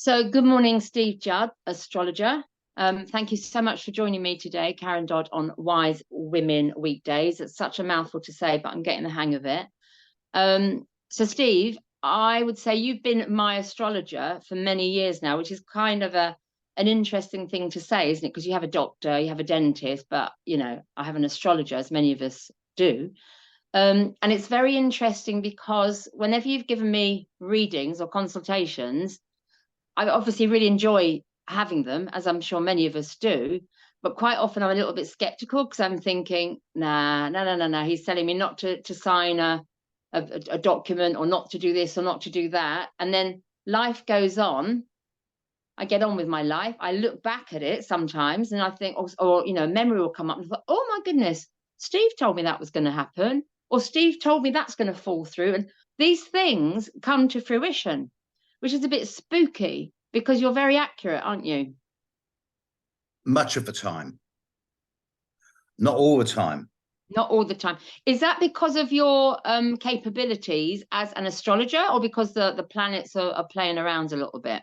So good morning, Steve Judd, astrologer. Thank you so much for joining me today, Karen Dodd, on Wise Women Weekdays. It's such a mouthful to say, but I'm getting the hang of it. So Steve, I would say you've been my astrologer for many years now, which is kind of an interesting thing to say, isn't it? Because you have a doctor, you have a dentist, but, you know, I have an astrologer, as many of us do. And it's very interesting because whenever you've given me readings or consultations, I obviously really enjoy having them, as I'm sure many of us do. But quite often I'm a little bit skeptical because I'm thinking, no. He's telling me not to sign a document, or not to do this or not to do that. And then life goes on. I get on with my life. I look back at it sometimes and I think, or you know, memory will come up and think, oh my goodness, Steve told me that was going to happen, or Steve told me that's going to fall through. And these things come to fruition, which is a bit spooky because you're very accurate, aren't you? Much of the time. Not all the time. Not all the time. Is that because of your capabilities as an astrologer, or because the planets are playing around a little bit?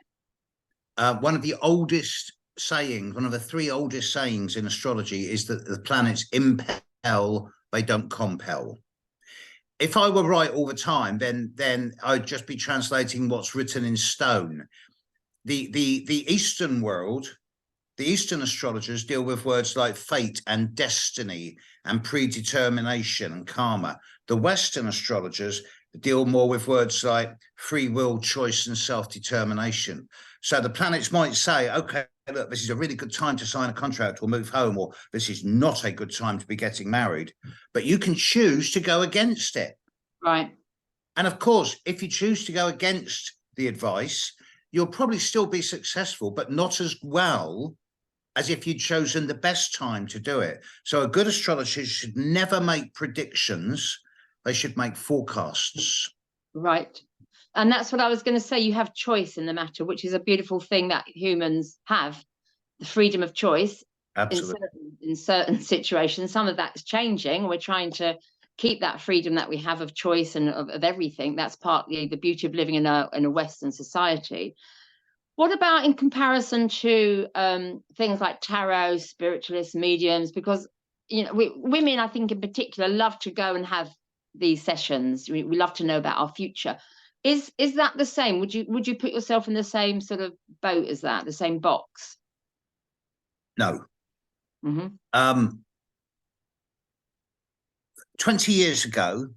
One of the oldest sayings, one of the three oldest sayings in astrology is that the planets impel, they don't compel. If I were right all the time, then I'd just be translating what's written in stone. The Eastern world, the Eastern astrologers deal with words like fate and destiny and predetermination and karma. The Western astrologers deal more with words like free will, choice, and self-determination. So the planets might say, okay, look, this is a really good time to sign a contract or move home, or this is not a good time to be getting married, but you can choose to go against it. Right. And of course, if you choose to go against the advice, you'll probably still be successful, but not as well as if you'd chosen the best time to do it. So a good astrologer should never make predictions. They should make forecasts. Right. And that's what I was going to say. You have choice in the matter, which is a beautiful thing that humans have, the freedom of choice. Absolutely. In certain situations. Some of that's changing. We're trying to keep that freedom that we have of choice and of everything. That's partly the beauty of living in a Western society. What about in comparison to things like tarot, spiritualists, mediums? Because, you know, women, I think in particular, love to go and have these sessions. We love to know about our future. Is that the same? Would you put yourself in the same sort of boat as that, the same box? No. Mm-hmm. 20 years ago,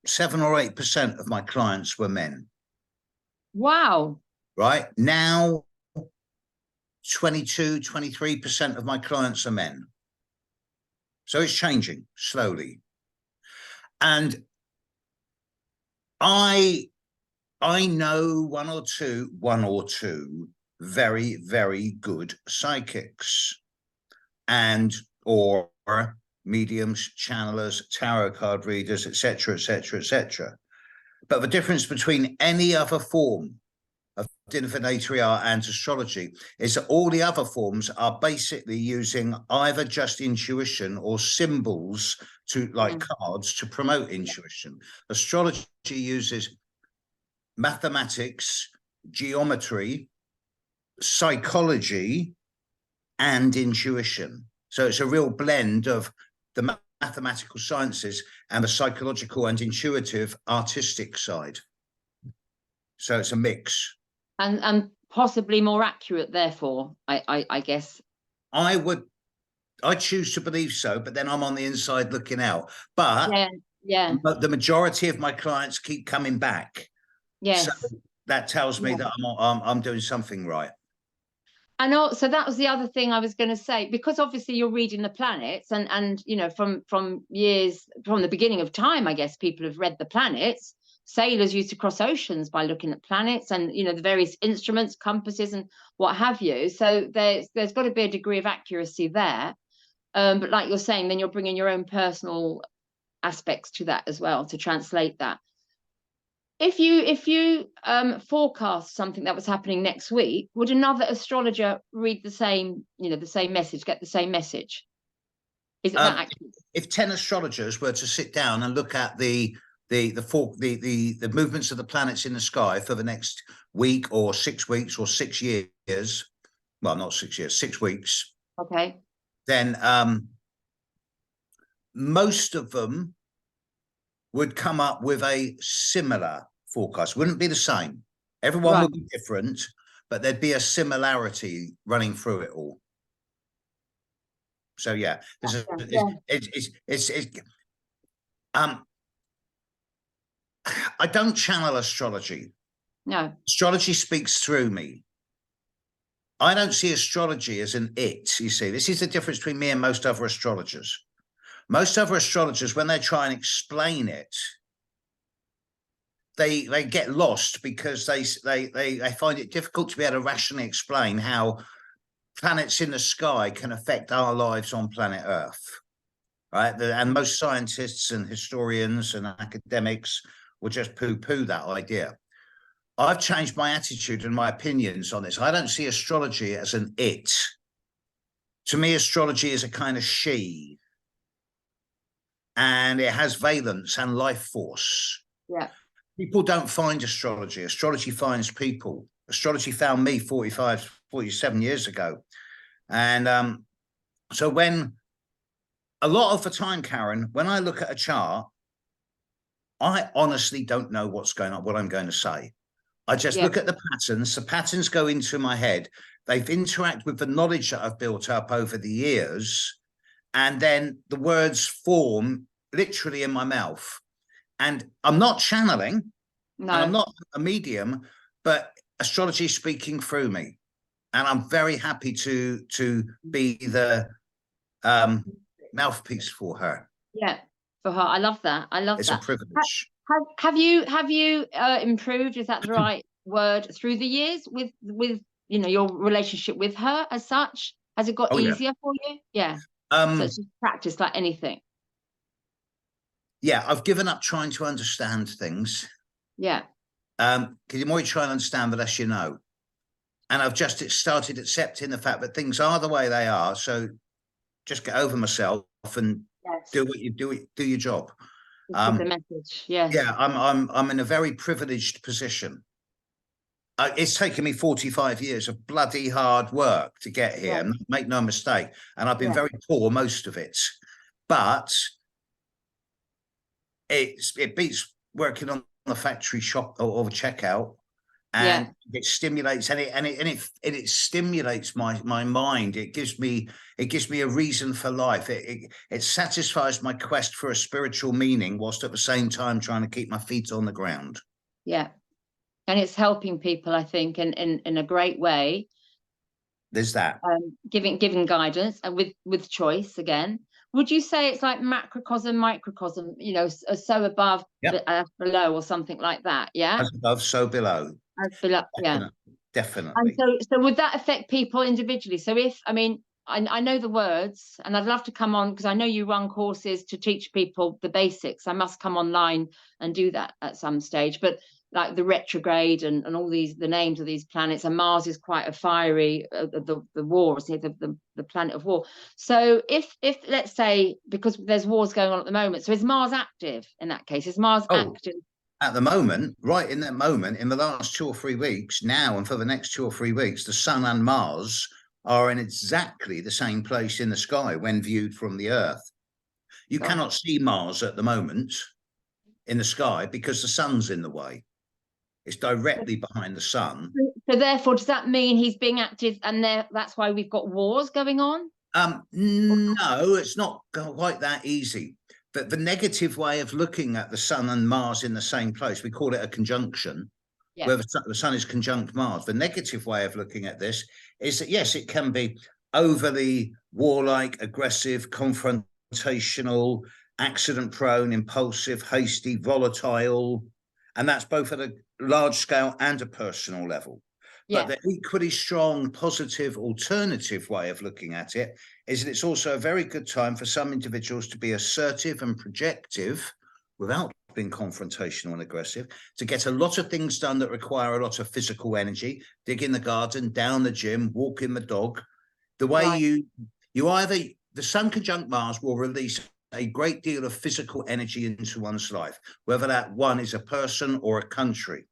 7 or 8% of my clients were men. Wow. Right now, 22, 23% of my clients are men. So it's changing slowly. And I know one or two very, very good psychics and or mediums, channelers, tarot card readers, etc., etc., etc. But the difference between any other form of divinatory art and astrology is that all the other forms are basically using either just intuition or symbols to, like cards, to promote intuition. Astrology uses mathematics, geometry, psychology, and intuition. So it's a real blend of the mathematical sciences and the psychological and intuitive artistic side. So it's a mix. And possibly more accurate, therefore, I guess. I choose to believe so, but then I'm on the inside looking out. But yeah. The majority of my clients keep coming back. Yes. So that tells me that I'm doing something right. And also, that was the other thing I was going to say, because obviously you're reading the planets, and you know, from the beginning of time, I guess people have read the planets. Sailors used to cross oceans by looking at planets, and you know, the various instruments, compasses, and what have you. So there's got to be a degree of accuracy there. But like you're saying, then you're bringing your own personal aspects to that as well to translate that. If you forecast something that was happening next week, would another astrologer read the same, you know, the same message, get the same message? Is it that accurate? If 10 astrologers were to sit down and look at the the movements of the planets in the sky for the next week or 6 weeks or 6 years, well, not 6 years, 6 weeks, Okay. then most of them would come up with a similar forecast. Wouldn't be the same. Everyone would be different, but there'd be a similarity running through it all. So yeah, I don't channel astrology. No. Astrology speaks through me. I don't see astrology as an it, you see. This is the difference between me and most other astrologers. Most other astrologers, when they try and explain it, they get lost because they find it difficult to be able to rationally explain how planets in the sky can affect our lives on planet Earth, right? And most scientists and historians and academics will just poo-poo that idea. I've changed my attitude and my opinions on this. I don't see astrology as an it. To me, astrology is a kind of she, and it has valence and life force. Yeah. People don't find astrology. Astrology finds people. Astrology found me 45, 47 years ago. And so when a lot of the time, Karen, when I look at a chart, I honestly don't know what's going on, what I'm going to say. I just look at the patterns. The patterns go into my head. They've interacted with the knowledge that I've built up over the years. And then the words form literally in my mouth. And I'm not channeling, and I'm not a medium, but astrology is speaking through me. And I'm very happy to be the mouthpiece for her. Yeah, for her. I love that. I love that. It's a privilege. Have you improved, is that the right word, through the years with your relationship with her as such? Has it got easier for you? Yeah. So it's just practice like anything. Yeah, I've given up trying to understand things. Yeah. Because the more you try and understand, the less you know. And I've just started accepting the fact that things are the way they are. So just get over myself and do what you do your job. The message. Yes. Yeah, I'm in a very privileged position. It's taken me 45 years of bloody hard work to get here. And make no mistake. And I've been very poor most of it. But it beats working on the factory shop or the checkout. And it stimulates and it stimulates my mind. It gives me a reason for life. It satisfies my quest for a spiritual meaning, whilst at the same time trying to keep my feet on the ground. Yeah, and it's helping people, I think, in a great way. There's that. Giving guidance and with choice again. Would you say it's like macrocosm, microcosm? So above, below, or something like that? Yeah. As above, so below. Definitely. And so would that affect people individually? So I know the words, and I'd love to come on, because I know you run courses to teach people the basics. I must come online and do that at some stage. But like the retrograde and all the names of these planets, and Mars is quite a fiery, the war, the planet of war. So if let's say, because there's wars going on at the moment, so is Mars active in that case? Is Mars active? At the moment, right in that moment, in the last 2 or 3 weeks, now and for the next 2 or 3 weeks, the Sun and Mars are in exactly the same place in the sky when viewed from the Earth. You cannot see Mars at the moment in the sky because the Sun's in the way. It's directly behind the Sun. So therefore, does that mean he's being active, and that's why we've got wars going on? No, it's not quite that easy. But the negative way of looking at the Sun and Mars in the same place, we call it a conjunction, where the Sun is conjunct Mars. The negative way of looking at this is that, yes, it can be overly warlike, aggressive, confrontational, accident-prone, impulsive, hasty, volatile, and that's both at a large scale and a personal level. But the equally strong, positive, alternative way of looking at it is that it's also a very good time for some individuals to be assertive and projective without being confrontational and aggressive, to get a lot of things done that require a lot of physical energy, dig in the garden, down the gym, walking the dog. The way you either, the Sun conjunct Mars will release a great deal of physical energy into one's life, whether that one is a person or a country.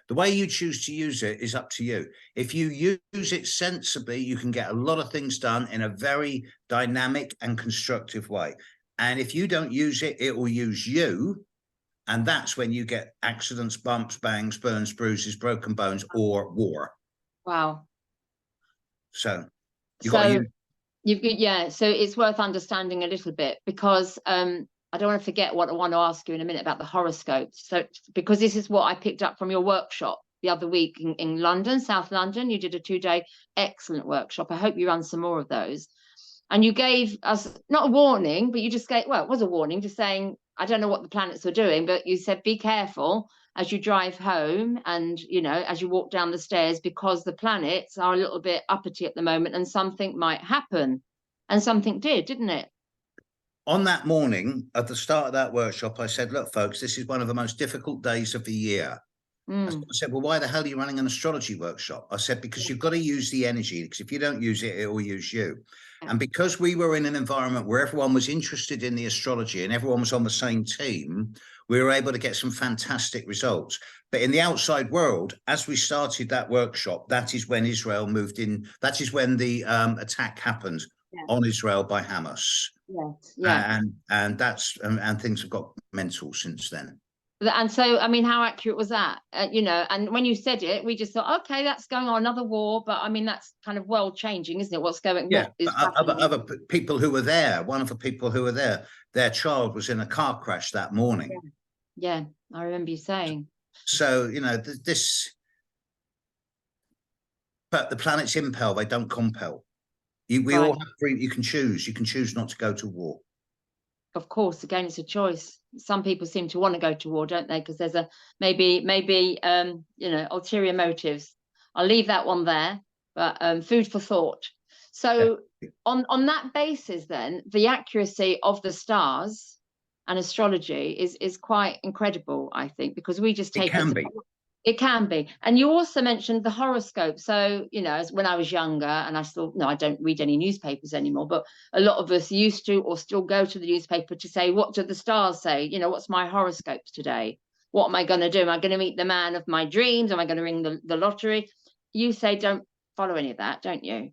The way you choose to use it is up to you. If you use it sensibly, you can get a lot of things done in a very dynamic and constructive way. And if you don't use it, it will use you. And that's when you get accidents, bumps, bangs, burns, bruises, broken bones, or war. Wow. So So it's worth understanding a little bit, because I don't want to forget what I want to ask you in a minute about the horoscopes. So, because this is what I picked up from your workshop the other week in London, South London. You did a 2-day excellent workshop. I hope you run some more of those. And you gave us not a warning, but you just gave, well, it was a warning, just saying, I don't know what the planets were doing, but you said, be careful as you drive home and, you know, as you walk down the stairs, because the planets are a little bit uppity at the moment and something might happen. And something did, didn't it? On that morning, at the start of that workshop, I said, look, folks, this is one of the most difficult days of the year. I said, well, why the hell are you running an astrology workshop? I said, because you've got to use the energy, because if you don't use it, it will use you. And because we were in an environment where everyone was interested in the astrology and everyone was on the same team, we were able to get some fantastic results. But in the outside world, as we started that workshop, that is when Israel moved in. That is when the attack happened on Israel by Hamas. Yes, yeah. And that's and things have got mental since then. And so, I mean, how accurate was that? You know, and when you said it, we just thought, okay, that's going on, another war. But I mean, that's kind of world changing, isn't it? What's going on? Yeah, other people who were there, one of the people who were there, their child was in a car crash that morning. Yeah, I remember you saying. So, you know, but the planets impel, they don't compel. We all have free, you can choose not to go to war. Of course, again, it's a choice. Some people seem to want to go to war, don't they? Because there's a maybe you know, ulterior motives. I'll leave that one there, but food for thought. So on that basis, then the accuracy of the stars and astrology is quite incredible, I think, because we just take it can be. And you also mentioned the horoscope. So, you know, as when I was younger, and I don't read any newspapers anymore, but a lot of us used to or still go to the newspaper to say, what do the stars say? You know, what's my horoscope today? What am I going to do? Am I going to meet the man of my dreams? Am I going to ring the lottery? You say don't follow any of that, don't you?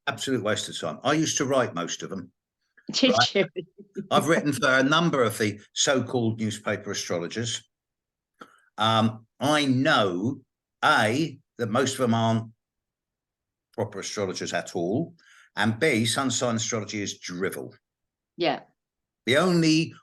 Absolute waste of time. I used to write most of them. Did you? I've written for a number of the so-called newspaper astrologers. I know, A, that most of them aren't proper astrologers at all, and B, sun sign astrology is drivel. Yeah. The only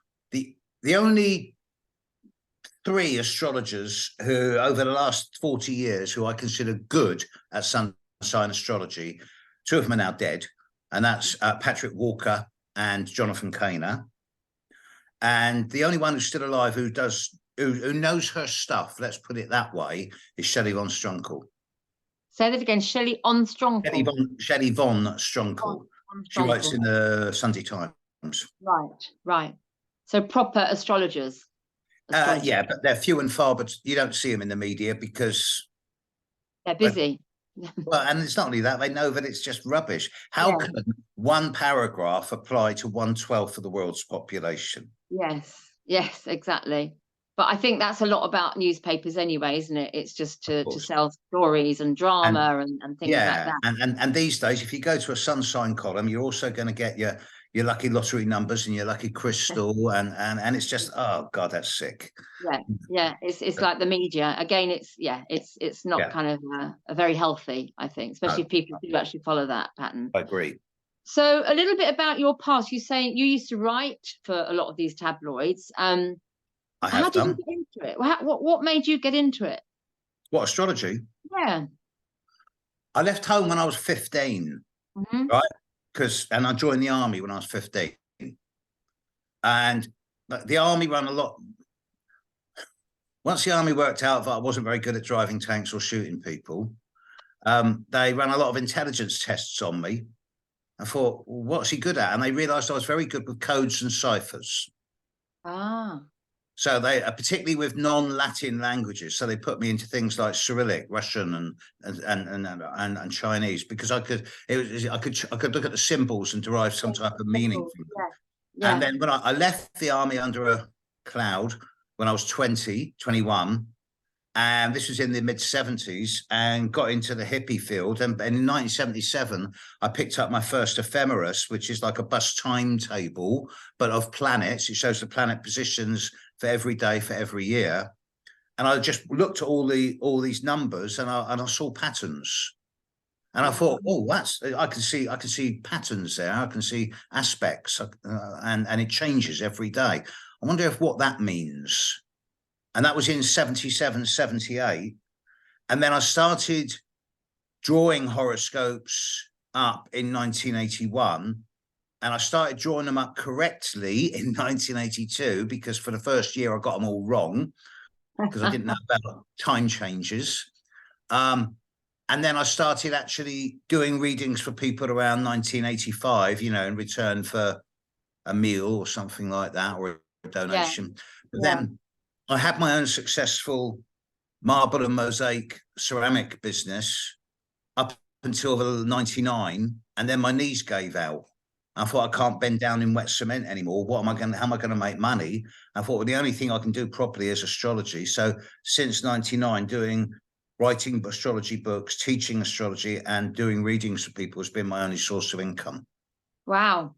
3 astrologers who, over the last 40 years, who I consider good at sun sign astrology, 2 of them are now dead, and that's Patrick Walker and Jonathan Kainer. And the only one who's still alive who knows her stuff, let's put it that way, is Shelley von Strunkel. Say that again, Shelley von Strunkel. Shelley von Strunkel. She writes in the Sunday Times. Right. So proper astrologers. Yeah, but they're few and far, but you don't see them in the media because they're busy. Well, and it's not only that, they know that it's just rubbish. How can one paragraph apply to 1/12 of the world's population? Yes, exactly. But I think that's a lot about newspapers anyway, isn't it? It's just to sell stories and drama and things like that. And these days, if you go to a sun sign column, you're also going to get your lucky lottery numbers and your lucky crystal, and it's just, oh God, that's sick. Yeah. It's like the media again. It's not kind of a very healthy, I think, especially if people do actually follow that pattern. I agree. So a little bit about your past. You say you used to write for a lot of these tabloids. How did you get into it? What made you get into it? What, astrology? Yeah. I left home when I was 15, right? And I joined the army when I was 15. And the army ran a lot. Once the army worked out that I wasn't very good at driving tanks or shooting people, they ran a lot of intelligence tests on me. I thought, well, what's he good at? And they realized I was very good with codes and ciphers. So they, particularly with non-Latin languages, so they put me into things like Cyrillic, Russian, and Chinese, because I could look at the symbols and derive some type of meaning from them. Yeah. And then when I left the army under a cloud when I was 20, 21, and this was in the mid-70s, and got into the hippie field. And in 1977, I picked up my first ephemeris, which is like a bus timetable, but of planets. It shows the planet positions for every day for every year. And I just looked at all these numbers, and I saw patterns. And I thought, oh, I can see patterns there. I can see aspects, and it changes every day. I wonder if what that means. And that was in 77, 78. And then I started drawing horoscopes up in 1981. And I started drawing them up correctly in 1982, because for the first year I got them all wrong, because I didn't know about time changes. And then I started actually doing readings for people around 1985, in return for a meal or something like that, or a donation. But then I had my own successful marble and mosaic ceramic business up until 99, and then my knees gave out. I thought, I can't bend down in wet cement anymore. How am I going to make money? I thought, well, the only thing I can do properly is astrology. So since 99, writing astrology books, teaching astrology, and doing readings for people has been my only source of income. Wow.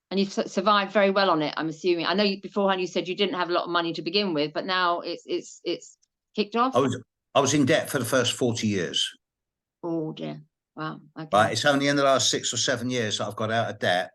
And you've survived very well on it, I'm assuming. I know beforehand you said you didn't have a lot of money to begin with, but now it's kicked off. I was in debt for the first 40 years. Oh dear. Wow. Okay. But it's only in the last 6 or 7 years that I've got out of debt,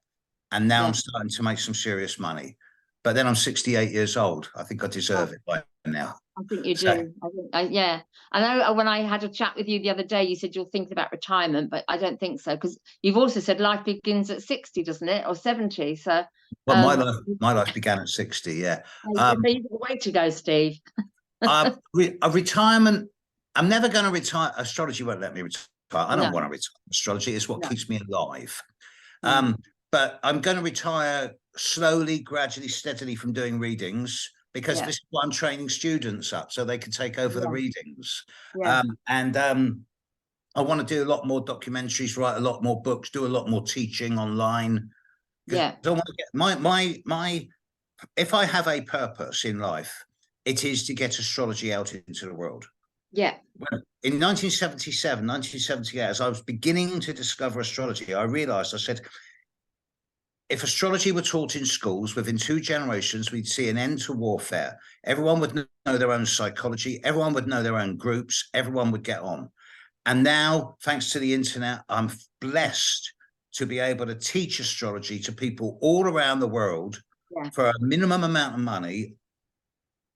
and now I'm starting to make some serious money. But then I'm 68 years old. I think I deserve it by now. I think you do. I know when I had a chat with you the other day, you said you're thinking about retirement, but I don't think so, because you've also said life begins at 60, doesn't it, or 70? So, well, my life began at 60. Yeah. So you've got a way to go, Steve. A retirement. I'm never going to retire. Astrology won't let me retire. I don't want to retire. Astrology is what keeps me alive. But I'm going to retire slowly, gradually, steadily from doing readings, because this is what I'm training students up so they can take over the readings. And I want to do a lot more documentaries, write a lot more books, do a lot more teaching online. I don't want to get my if I have a purpose in life, it is to get astrology out into the world. In 1977, 1978, as I was beginning to discover astrology, I realized, I said, if astrology were taught in schools, within 2 generations, we'd see an end to warfare. Everyone would know their own psychology. Everyone would know their own groups. Everyone would get on. And now, thanks to the internet, I'm blessed to be able to teach astrology to people all around the world for a minimum amount of money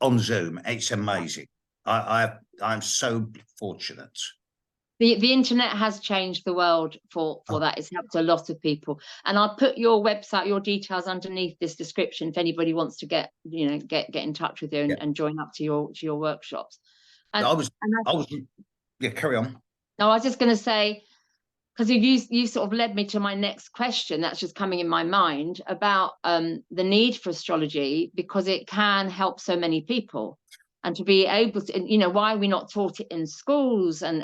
on Zoom. It's amazing. I'm so fortunate. The internet has changed the world for that. It's helped a lot of people. And I'll put your website, your details underneath this description if anybody wants to get in touch with you and join up to your workshops. And carry on. No, I was just going to say, because you sort of led me to my next question that's just coming in my mind about the need for astrology, because it can help so many people. And to be able to, why are we not taught it in schools and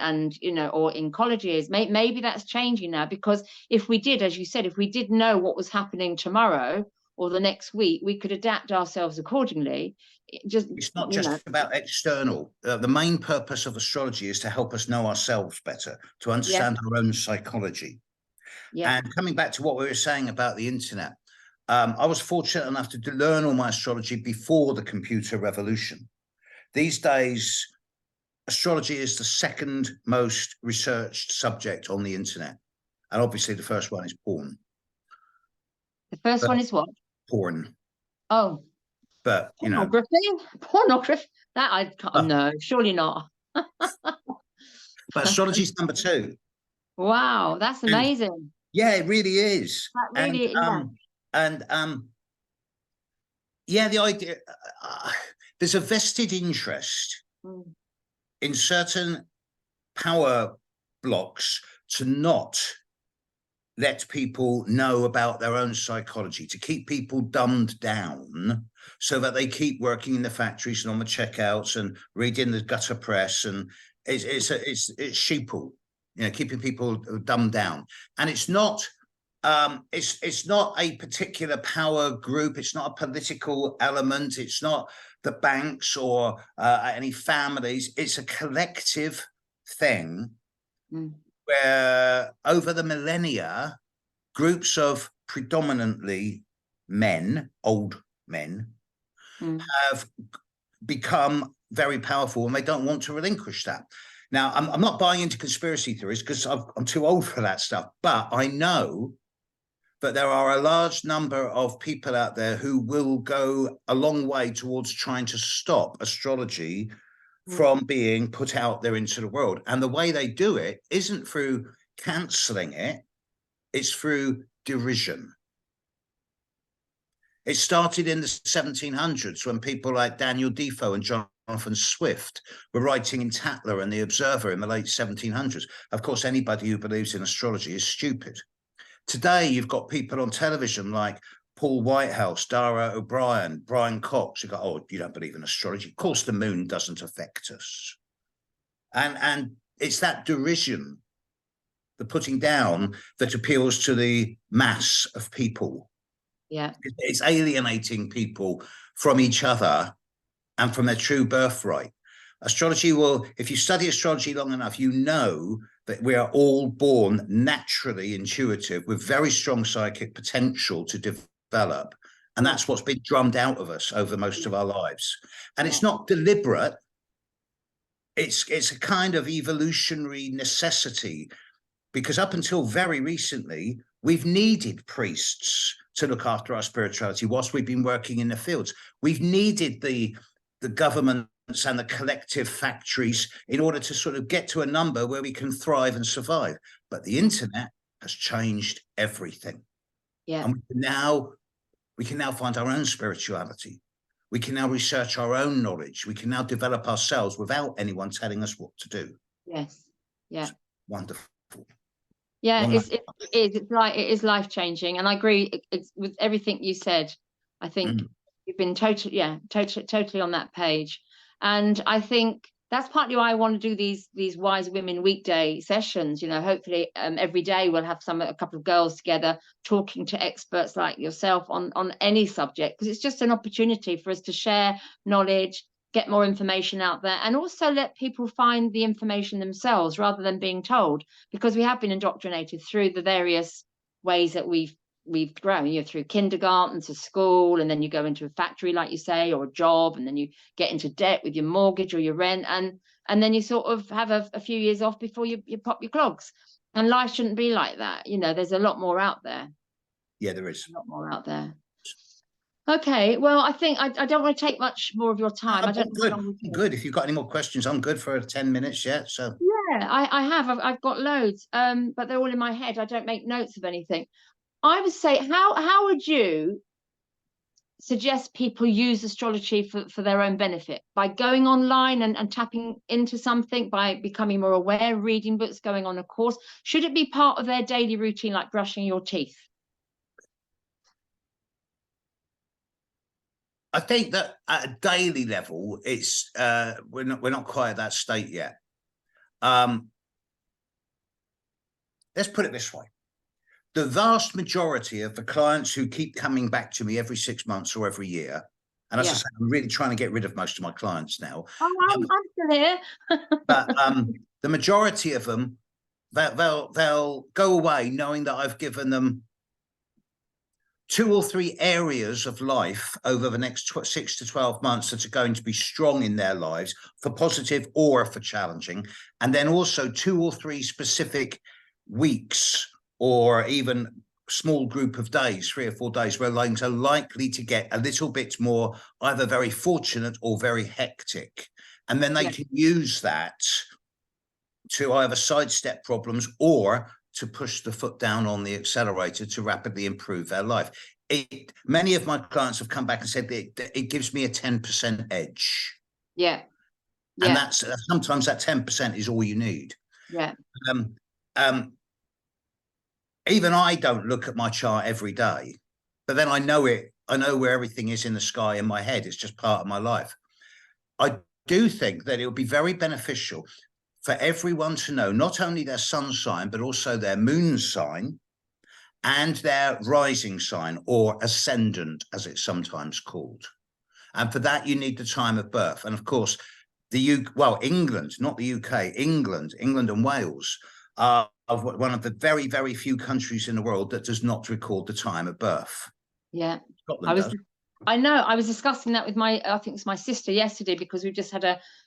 or in colleges? Maybe that's changing now, because if we did, as you said, if we did know what was happening tomorrow or the next week, we could adapt ourselves accordingly. It's not just about external. The main purpose of astrology is to help us know ourselves better, to understand our own psychology. And coming back to what we were saying about the internet, I was fortunate enough to learn all my astrology before the computer revolution. These days, astrology is the second most researched subject on the internet. And obviously the first one is porn. The first one is what? Porn. Oh. But, Pornography? That I can't, no, surely not. But astrology's number 2. Wow, that's amazing. Yeah, it really is. That really, the idea, there's a vested interest in certain power blocks to not let people know about their own psychology, to keep people dumbed down so that they keep working in the factories and on the checkouts and reading the gutter press, and it's sheeple, keeping people dumbed down. And it's not It's not a particular power group. It's not a political element. It's not the banks or any families. It's a collective thing where over the millennia, groups of predominantly men, old men, have become very powerful, and they don't want to relinquish that. Now, I'm not buying into conspiracy theories because I'm too old for that stuff, but I know that there are a large number of people out there who will go a long way towards trying to stop astrology from being put out there into the world. And the way they do it isn't through cancelling it, it's through derision. It started in the 1700s when people like Daniel Defoe and Jonathan Swift were writing in Tatler and The Observer in the late 1700s. Of course, anybody who believes in astrology is stupid. Today, you've got people on television like Paul Whitehouse, Dara O'Brien, Brian Cox. You go, oh, you don't believe in astrology? Of course, the moon doesn't affect us. And it's that derision, the putting down, that appeals to the mass of people. Yeah, it's alienating people from each other and from their true birthright. Astrology will, if you study astrology long enough, you know that we are all born naturally intuitive with very strong psychic potential to develop. And that's what's been drummed out of us over most of our lives. And it's not deliberate. It's a kind of evolutionary necessity, because up until very recently, we've needed priests to look after our spirituality whilst we've been working in the fields. We've needed the governments and the collective factories in order to sort of get to a number where we can thrive and survive. But the internet has changed everything. Yeah. And we can now find our own spirituality. We can now research our own knowledge. We can now develop ourselves without anyone telling us what to do. Yes. Yeah. It's wonderful. Yeah, it is life changing, and I agree with everything you said. I think you've been totally on that page, and I think that's partly why I want to do these Wise Women Weekday sessions. You know, hopefully every day we'll have a couple of girls together talking to experts like yourself on any subject, because it's just an opportunity for us to share knowledge, get more information out there, and also let people find the information themselves rather than being told, because we have been indoctrinated through the various ways that we've grown, you know, through kindergarten to school, and then you go into a factory, like you say, or a job, and then you get into debt with your mortgage or your rent, and then you sort of have a few years off before you pop your clogs. And life shouldn't be like that. You know, there's a lot more out there. Yeah, there is a lot more out there. Okay, well, I think I don't want to take much more of your time. I'm good. If you've got any more questions, I'm good for 10 minutes yet. So yeah, I've got loads, but they're all in my head. I don't make notes of anything. I would say, how would you suggest people use astrology for their own benefit? By going online and tapping into something, by becoming more aware, reading books, going on a course? Should it be part of their daily routine, like brushing your teeth? I think that at a daily level, it's we're not quite at that state yet. Let's put it this way. The vast majority of the clients who keep coming back to me every 6 months or every year, and as I say, I'm really trying to get rid of most of my clients now. Oh, I'm still here. But the majority of them, they'll go away knowing that I've given them 2 or 3 areas of life over the next 6 to 12 months that are going to be strong in their lives, for positive or for challenging. And then also 2 or 3 specific weeks, or even small group of days, 3 or 4 days, where things are likely to get a little bit more either very fortunate or very hectic. And then they can use that to either sidestep problems or to push the foot down on the accelerator to rapidly improve their life. Many of my clients have come back and said that it gives me a 10% edge. Yeah. And that's sometimes that 10% is all you need. Yeah. Even I don't look at my chart every day, but then I know it. I know where everything is in the sky in my head. It's just part of my life. I do think that it would be very beneficial for everyone to know not only their sun sign, but also their moon sign, and their rising sign, or ascendant, as it's sometimes called. And for that, you need the time of birth. And of course, England, not the UK, England and Wales are one of the very, very few countries in the world that does not record the time of birth. Yeah. Scotland does. I know. I was discussing that with I think it's my sister yesterday, because we've just had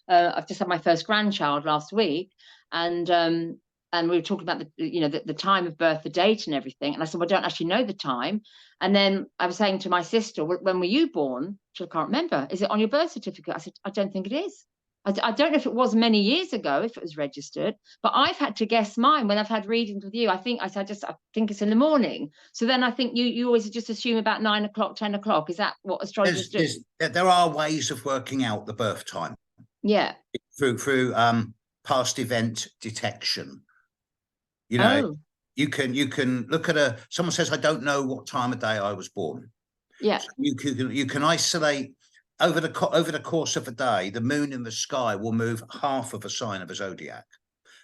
I've just had my first grandchild last week, and we were talking about the time of birth, the date, and everything. And I said, well, I don't actually know the time. And then I was saying to my sister, when were you born? She can't remember. Is it on your birth certificate? I said, I don't think it is. I don't know if it was many years ago, if it was registered, but I've had to guess mine when I've had readings with you. I think I think it's in the morning. So then I think you always just assume about 9 o'clock, 10 o'clock. Is that what astrologers do? There are ways of working out the birth time. Yeah. Through past event detection. You know, you can look at someone says, I don't know what time of day I was born. Yeah. So you can isolate. Over the course of a day, the moon in the sky will move half of a sign of a zodiac.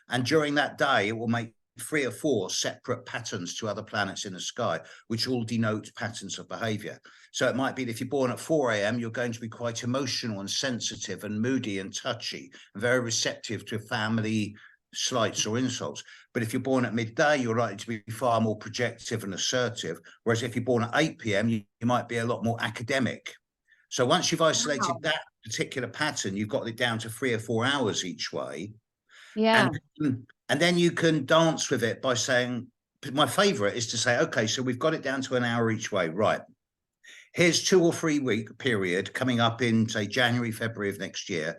And during that day, it will make 3 or 4 separate patterns to other planets in the sky, which all denote patterns of behavior. So it might be that if you're born at 4 a.m., you're going to be quite emotional and sensitive and moody and touchy, and very receptive to family slights or insults. But if you're born at midday, you're likely to be far more projective and assertive. Whereas if you're born at 8 p.m., you might be a lot more academic. So once you've isolated that particular pattern, you've got it down to 3 or 4 hours each way. Yeah. And then you can dance with it by saying, my favorite is to say, okay, so we've got it down to an hour each way. Right. Here's 2 or 3 week period coming up in, say, January, February of next year.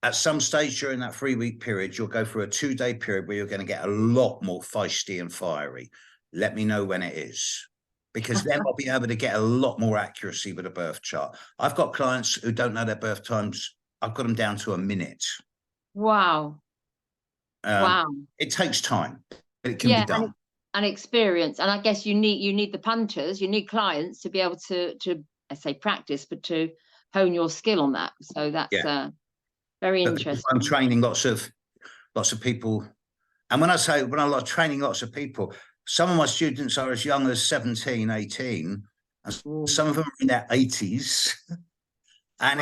At some stage during that 3 week period, you'll go through a 2-day period where you're going to get a lot more feisty and fiery. Let me know when it is, because then I'll be able to get a lot more accuracy with a birth chart. I've got clients who don't know their birth times. I've got them down to a minute. Wow. Wow. It takes time, but it can be done. And experience. And I guess you need the punters, you need clients to be able to I say practice, but to hone your skill on that. So that's very interesting. I'm training lots of people. And when I'm training lots of people, some of my students are as young as 17, 18, and some of them are in their 80s. And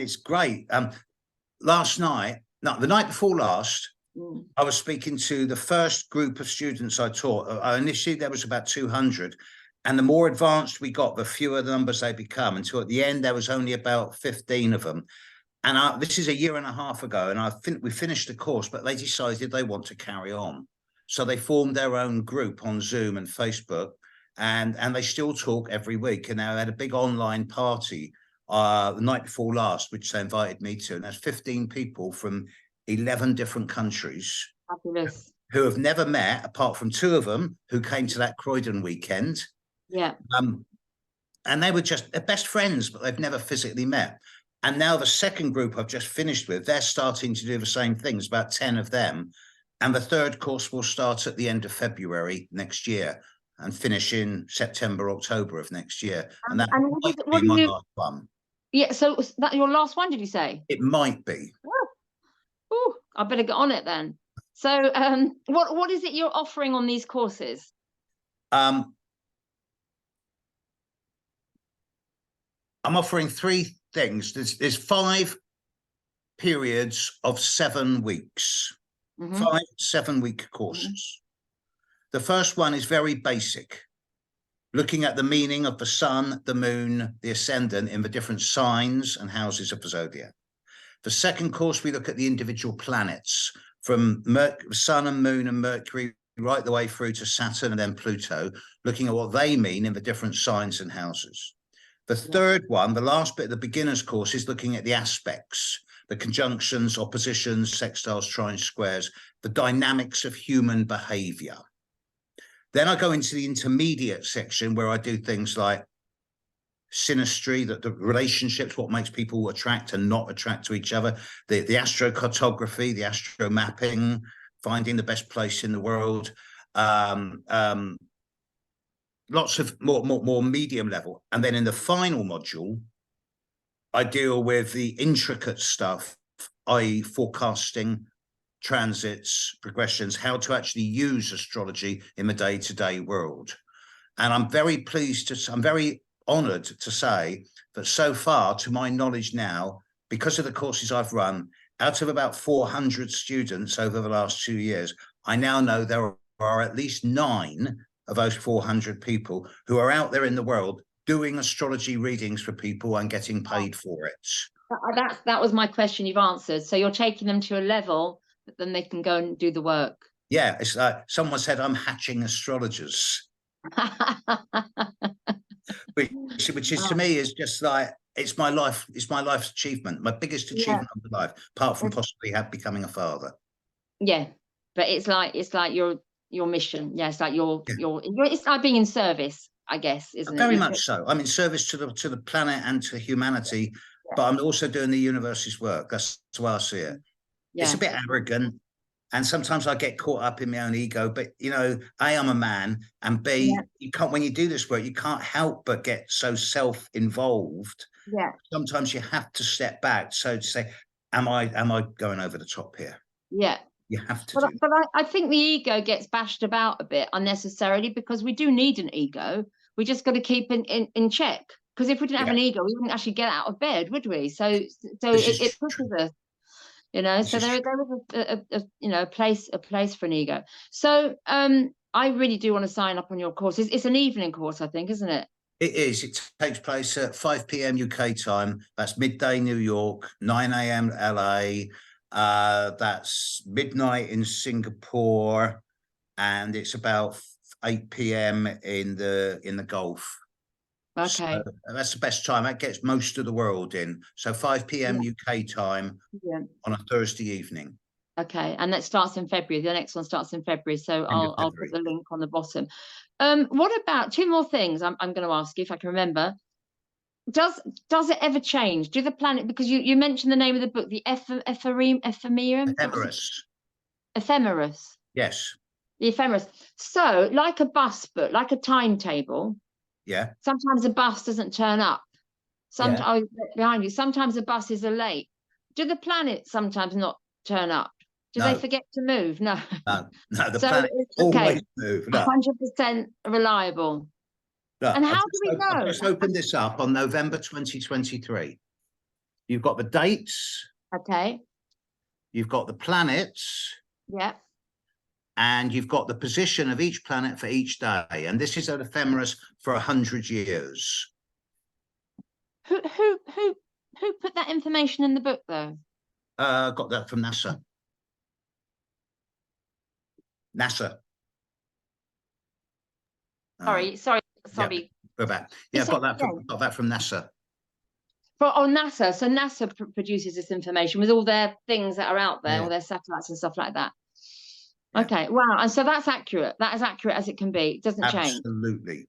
it's great. The night before last, I was speaking to the first group of students I taught. Initially, there was about 200. And the more advanced we got, the fewer the numbers they become, until at the end, there was only about 15 of them. And this is a year and a half ago, and I think we finished the course, but they decided they want to carry on. So they formed their own group on Zoom and Facebook, and they still talk every week. And they had a big online party the night before last, which they invited me to. And there's 15 people from 11 different countries. Fabulous. Who have never met, apart from 2 of them who came to that Croydon weekend. Yeah. And they were they're best friends, but they've never physically met. And now the second group I've just finished with, they're starting to do the same things, about 10 of them. And the third course will start at the end of February next year and finish in September, October of next year. And that might be my last one. Yeah, so was that your last one, did you say? It might be. Oh, I better get on it then. So what is it you're offering on these courses? I'm offering 3 things. There's 5 periods of 7 weeks, 5 7-week courses. The first one is very basic, looking at the meaning of the sun, the moon, the ascendant in the different signs and houses of the zodiac. The second course, we look at the individual planets from sun and moon and Mercury right the way through to Saturn and then Pluto, looking at what they mean in the different signs and houses. The third one, the last bit of the beginner's course, is looking at the aspects, the conjunctions, oppositions, sextiles, trines, squares, the dynamics of human behavior. Then I go into the intermediate section where I do things like synastry, the relationships, what makes people attract and not attract to each other, the astrocartography, the astro mapping, finding the best place in the world, lots of more medium level. And then in the final module, I deal with the intricate stuff, i.e. forecasting, transits, progressions, how to actually use astrology in the day-to-day world. And I'm very I'm very honored to say that so far, to my knowledge now, because of the courses I've run, out of about 400 students over the last 2 years, I now know there are at least 9 of those 400 people who are out there in the world doing astrology readings for people and getting paid for it. That was my question you've answered. So you're taking them to a level that then they can go and do the work. Yeah, it's like someone said I'm hatching astrologers. which is to me is just like it's my life's achievement, my biggest achievement of my life, apart from possibly becoming a father. Yeah, but it's like your mission. Yeah, it's like your it's like being in service, I guess, isn't it? Very much so. I'm in service to the planet and to humanity, but I'm also doing the universe's work. That's the way I see it. It's a bit arrogant, and sometimes I get caught up in my own ego, but you know, A, I'm a man, and B, you can't, when you do this work, you can't help but get so self-involved. Yeah. Sometimes you have to step back. So to say, am I going over the top here? Yeah. You have to do. But I think the ego gets bashed about a bit unnecessarily, because we do need an ego. We just got to keep in check. Because if we didn't have an ego, we wouldn't actually get out of bed, would we? So it pushes us. You know, so there is a place for an ego. So I really do want to sign up on your course. It's an evening course, I think, isn't it? It is. It takes place at 5 p.m. UK time. That's midday New York, 9 a.m. LA. That's midnight in Singapore, and it's about 8 p.m. in the Gulf. Okay. So that's the best time. That gets most of the world in. So 5 p.m. UK time on a Thursday evening. Okay, and that starts in February. The next one starts in February, so I'll put the link on the bottom. What about 2 more things I'm going to ask you if I can remember. Does it ever change? Do the planet, because you mentioned the name of the book, the Ephemeris. Yes. The Ephemeris. So, like a bus book, like a timetable. Yeah. Sometimes a bus doesn't turn up. Sometimes behind you. Sometimes the buses are late. Do the planets sometimes not turn up? Do they forget to move? No. No, the planet always move. 100% reliable. Look, and how do we know? I've just opened this up on November 2023. You've got the dates. Okay. You've got the planets. Yeah. And you've got the position of each planet for each day. And this is an ephemeris for 100 years. Who put that information in the book, though? Got that from NASA. NASA. Sorry. Yeah, go back. Yeah, got that from NASA. NASA. So NASA produces this information with all their things that are out there, all their satellites and stuff like that. Yeah. Okay, wow. And so that's accurate. That is accurate as it can be. It doesn't change. Absolutely.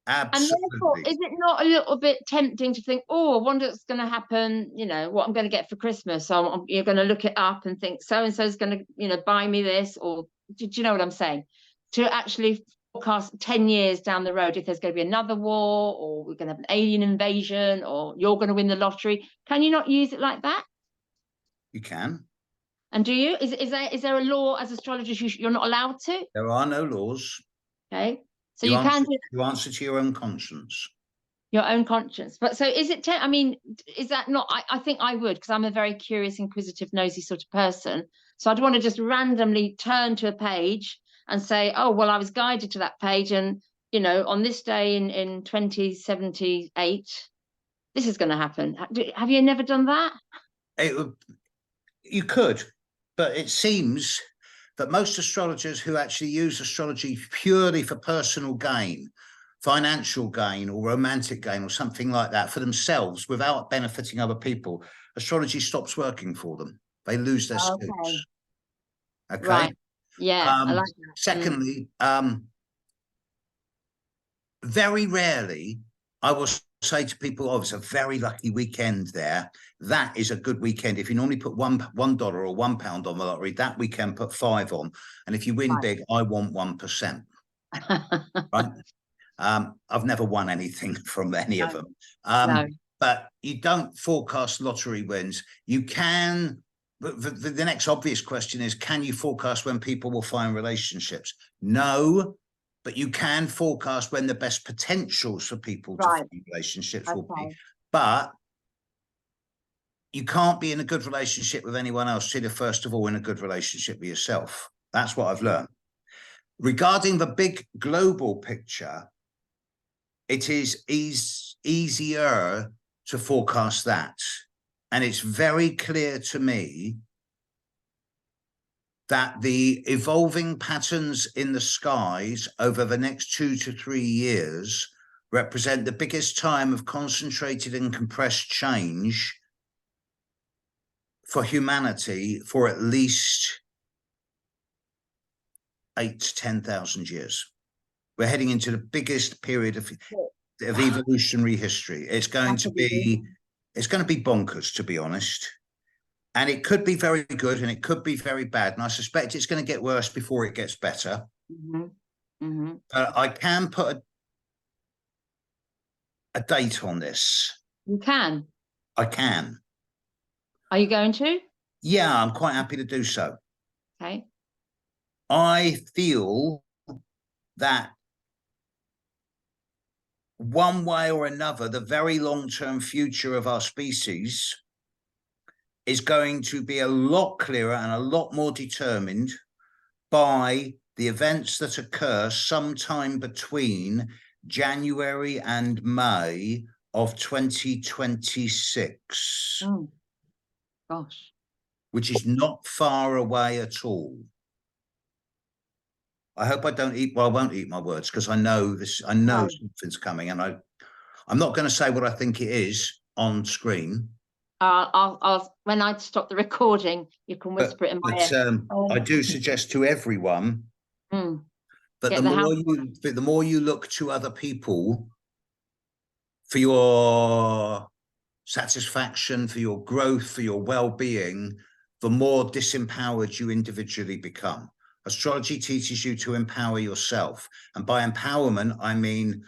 And therefore, is it not a little bit tempting to think, oh, I wonder what's going to happen, you know, what I'm going to get for Christmas? So you're going to look it up and think so-and-so is going to, you know, buy me this, or do you know what I'm saying? To actually forecast 10 years down the road, if there's going to be another war, or we're going to have an alien invasion, or you're going to win the lottery. Can you not use it like that? You can. And do you? Is there a law as astrologers you're not allowed to? There are no laws. Okay. So you can do. You answer to your own conscience. Your own conscience. But so is it, I mean, is that not, I think I would, because I'm a very curious, inquisitive, nosy sort of person. So I'd want to just randomly turn to a page and say, oh, well, I was guided to that page. And, you know, on this day in 2078, this is going to happen. Have you never done that? You could, but it seems that most astrologers who actually use astrology purely for personal gain, financial gain or romantic gain or something like that for themselves without benefiting other people, astrology stops working for them. They lose their skills. Okay. Right. Yeah. I like that. Secondly, very rarely I will say to people, oh, it's a very lucky weekend there. That is a good weekend. If you normally put $1 or £1 on the lottery, that weekend put 5 on. And if you win big, I want 1%. Right? I've never won anything from any of them. No. But you don't forecast lottery wins. You can. The next obvious question is, can you forecast when people will find relationships? No, but you can forecast when the best potentials for people to form relationships will be. But you can't be in a good relationship with anyone else till you're first of all in a good relationship with yourself. That's what I've learned. Regarding the big global picture, it is easier to forecast that. And it's very clear to me that the evolving patterns in the skies over the next 2 to 3 years represent the biggest time of concentrated and compressed change for humanity for at least 8 to 10,000 years. We're heading into the biggest period of evolutionary history. It's going to be bonkers, to be honest. And it could be very good and it could be very bad. And I suspect it's going to get worse before it gets better. I can put a date on this. You can? I can. Are you going to? Yeah, I'm quite happy to do so. Okay. I feel that one way or another, the very long-term future of our species is going to be a lot clearer and a lot more determined by the events that occur sometime between January and May of 2026. Oh, gosh. Which is not far away at all. I hope I don't eat, well, I won't eat my words because I know something's coming, and I'm not going to say what I think it is on screen. I'll when I stop the recording, you can whisper it in my ear. I do suggest to everyone that the more you look to other people for your satisfaction, for your growth, for your well-being, the more disempowered you individually become. Astrology teaches you to empower yourself. And by empowerment, I mean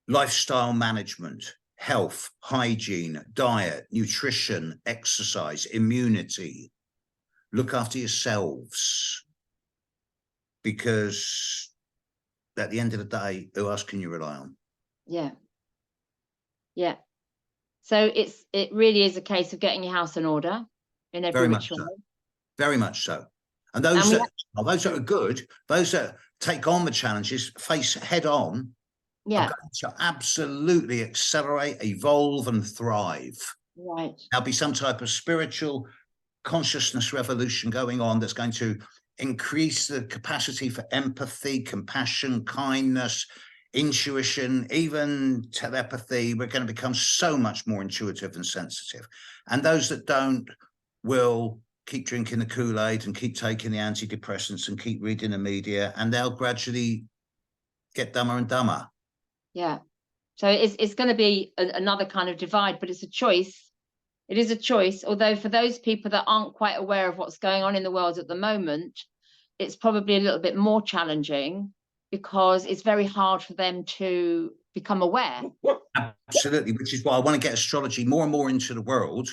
lifestyle management, health, hygiene, diet, nutrition, exercise, immunity. Look after yourselves. Because at the end of the day, who else can you rely on? Yeah. Yeah. So it really is a case of getting your house in order in every which way. Very much so. And those that are good, those that take on the challenges, face head on, are going to absolutely accelerate, evolve, and thrive. Right. There'll be some type of spiritual consciousness revolution going on that's going to increase the capacity for empathy, compassion, kindness, intuition, even telepathy. We're going to become so much more intuitive and sensitive. And those that don't will keep drinking the Kool-Aid and keep taking the antidepressants and keep reading the media, and they'll gradually get dumber and dumber. Yeah. So it's going to be another kind of divide, but it's a choice. It is a choice. Although for those people that aren't quite aware of what's going on in the world at the moment, it's probably a little bit more challenging because it's very hard for them to become aware. Absolutely, which is why I want to get astrology more and more into the world,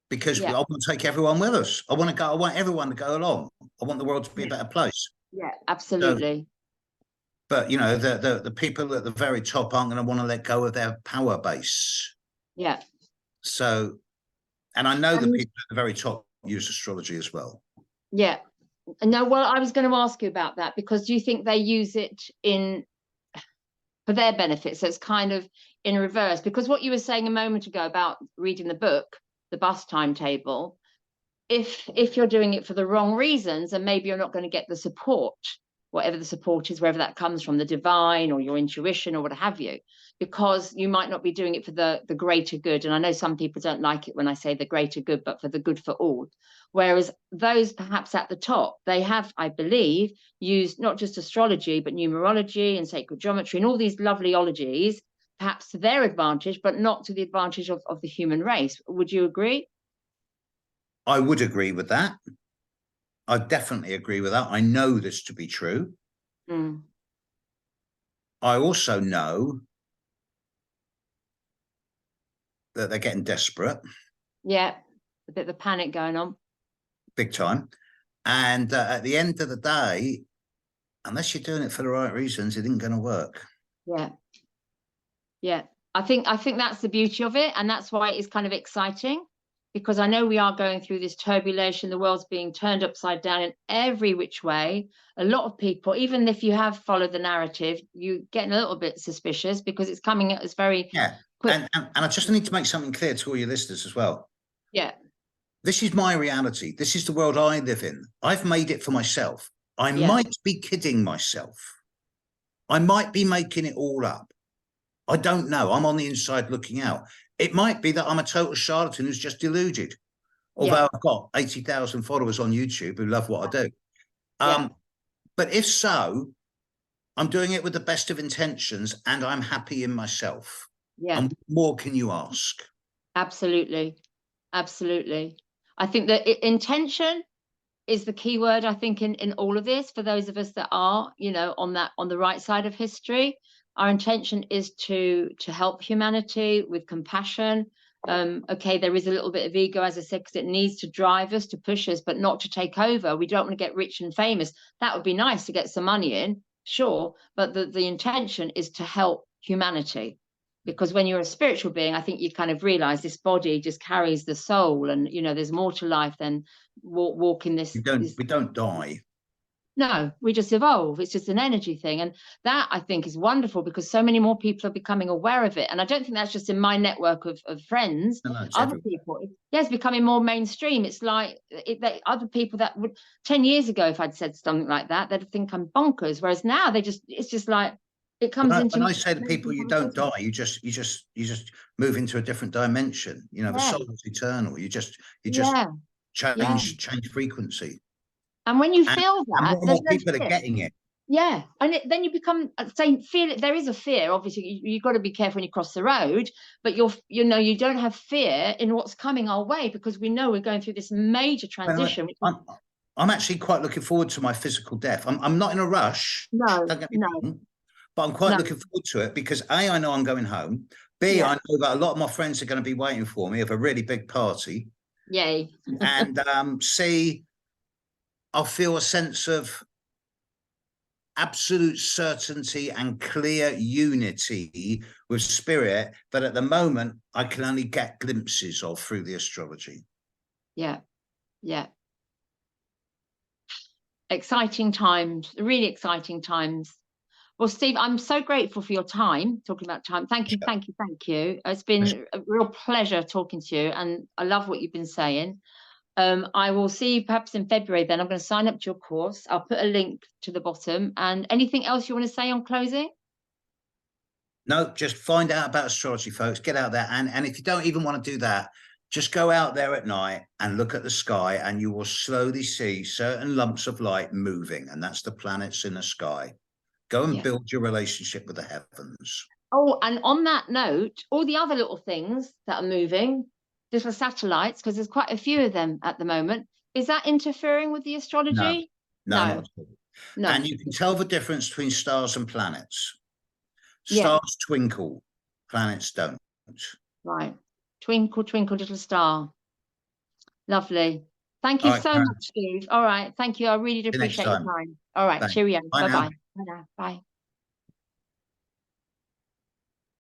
because I want to take everyone with us. I want everyone to go along. I want the world to be a better place. Yeah, absolutely. So, but you know, the people at the very top aren't going to want to let go of their power base. Yeah. So, and I know the people at the very top use astrology as well. Yeah. No, well, I was going to ask you about that, because do you think they use it for their benefit? So it's kind of in reverse, because what you were saying a moment ago about reading the book, the bus timetable, if you're doing it for the wrong reasons, and maybe you're not going to get the support, whatever the support is, wherever that comes from, the divine or your intuition or what have you, because you might not be doing it for the greater good. And I know some people don't like it when I say the greater good, but for the good for all. Whereas those perhaps at the top, they have, I believe, used not just astrology, but numerology and sacred geometry and all these lovely ologies, perhaps to their advantage, but not to the advantage of the human race. Would you agree? I would agree with that. I definitely agree with that. I know this to be true. Mm. I also know that they're getting desperate. Yeah, a bit of a panic going on. Big time. And at the end of the day, unless you're doing it for the right reasons, it isn't going to work. Yeah. Yeah. I think that's the beauty of it. And that's why it's kind of exciting, because I know we are going through this turbulation. The world's being turned upside down in every which way. A lot of people, even if you have followed the narrative, you're getting a little bit suspicious because it's coming at us very quick. And I just need to make something clear to all your listeners as well. Yeah. This is my reality. This is the world I live in. I've made it for myself. I might be kidding myself. I might be making it all up. I don't know. I'm on the inside looking out. It might be that I'm a total charlatan who's just deluded. Although I've got 80,000 followers on YouTube who love what I do. But if so, I'm doing it with the best of intentions and I'm happy in myself. Yeah. And what more can you ask? Absolutely. Absolutely. I think that intention is the key word, I think, in all of this. For those of us that are, you know, on the right side of history, our intention is to help humanity with compassion. Okay, there is a little bit of ego, as I said, because it needs to drive us, to push us, but not to take over. We don't want to get rich and famous. That would be nice to get some money in, sure, but the intention is to help humanity. Because when you're a spiritual being, I think you kind of realize this body just carries the soul, and you know there's more to life than walking this. We don't die. No, we just evolve. It's just an energy thing. And that, I think, is wonderful because so many more people are becoming aware of it. And I don't think that's just in my network of friends. No, Other everywhere. people, it's becoming more mainstream. It's like other people that would 10 years ago, if I'd said something like that, they'd think I'm bonkers. Whereas now it's just like, it comes into. When I say to people, you don't die, you just move into a different dimension. You know, the soul is eternal. You just change frequency. And when you feel that, and more people are getting it. Yeah, and then you become saying feel it. There is a fear. Obviously, you've got to be careful when you cross the road, but you don't have fear in what's coming our way because we know we're going through this major transition. I'm actually quite looking forward to my physical death. I'm not in a rush. No, but I'm quite looking forward to it because A, I know I'm going home. B, I know that a lot of my friends are going to be waiting for me of a really big party. Yay. And C, I'll feel a sense of absolute certainty and clear unity with spirit that at the moment I can only get glimpses of through the astrology. Yeah. Exciting times, really exciting times. Well, Steve, I'm so grateful for your time, talking about time. Thank you. It's been a real pleasure talking to you, and I love what you've been saying. I will see you perhaps in February then. I'm going to sign up to your course. I'll put a link to the bottom. And anything else you want to say on closing? No, just find out about astrology, folks. Get out there. And if you don't even want to do that, just go out there at night and look at the sky and you will slowly see certain lumps of light moving. And that's the planets in the sky. Go and build your relationship with the heavens. Oh, and on that note, all the other little things that are moving, little satellites, because there's quite a few of them at the moment, is that interfering with the astrology? No. And you can tell the difference between stars and planets. Stars twinkle, planets don't. Right. Twinkle, twinkle, little star. Lovely. Thank you so much, Steve. All right. Thank you. I really do appreciate your time. All right. Cheerio. Bye-bye. Bye now. Bye.